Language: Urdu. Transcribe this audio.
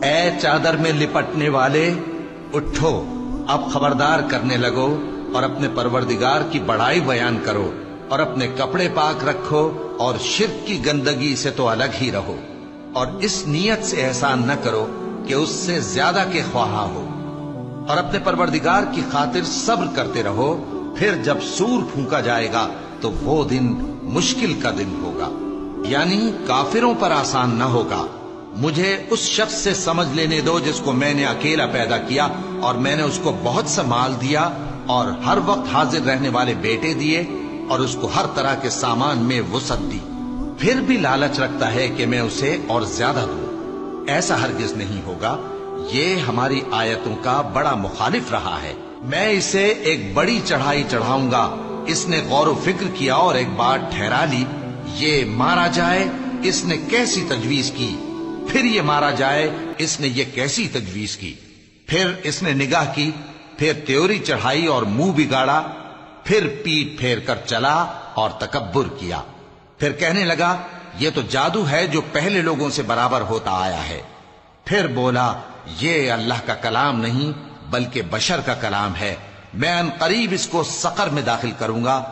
اے چادر میں لپٹنے والے، اٹھو، اب خبردار کرنے لگو اور اپنے پروردگار کی بڑائی بیان کرو، اور اپنے کپڑے پاک رکھو اور شرک کی گندگی سے تو الگ ہی رہو، اور اس نیت سے احسان نہ کرو کہ اس سے زیادہ کے خواہاں ہو، اور اپنے پروردگار کی خاطر صبر کرتے رہو، پھر جب سور پھونکا جائے گا تو وہ دن مشکل کا دن ہوگا، یعنی کافروں پر آسان نہ ہوگا۔ مجھے اس شخص سے سمجھ لینے دو جس کو میں نے اکیلا پیدا کیا، اور میں نے اس کو بہت سا مال دیا اور ہر وقت حاضر رہنے والے بیٹے دیے، اور اس کو ہر طرح کے سامان میں وسعت دی، پھر بھی لالچ رکھتا ہے کہ میں اسے اور زیادہ دوں۔ ایسا ہرگز نہیں ہوگا، یہ ہماری آیتوں کا بڑا مخالف رہا ہے۔ میں اسے ایک بڑی چڑھائی چڑھاؤں گا، اس نے غور و فکر کیا اور ایک بات ٹھہرا لی، یہ مارا جائے، اس نے کیسی تجویز کی، پھر یہ مارا جائے، اس نے یہ کیسی تجویز کی، پھر اس نے نگاہ کی، پھر تیوری چڑھائی اور منہ بگاڑا، پھر پیٹ پھیر کر چلا اور تکبر کیا، پھر کہنے لگا یہ تو جادو ہے جو پہلے لوگوں سے برابر ہوتا آیا ہے، پھر بولا یہ اللہ کا کلام نہیں بلکہ بشر کا کلام ہے، میں ان قریب اس کو سقر میں داخل کروں گا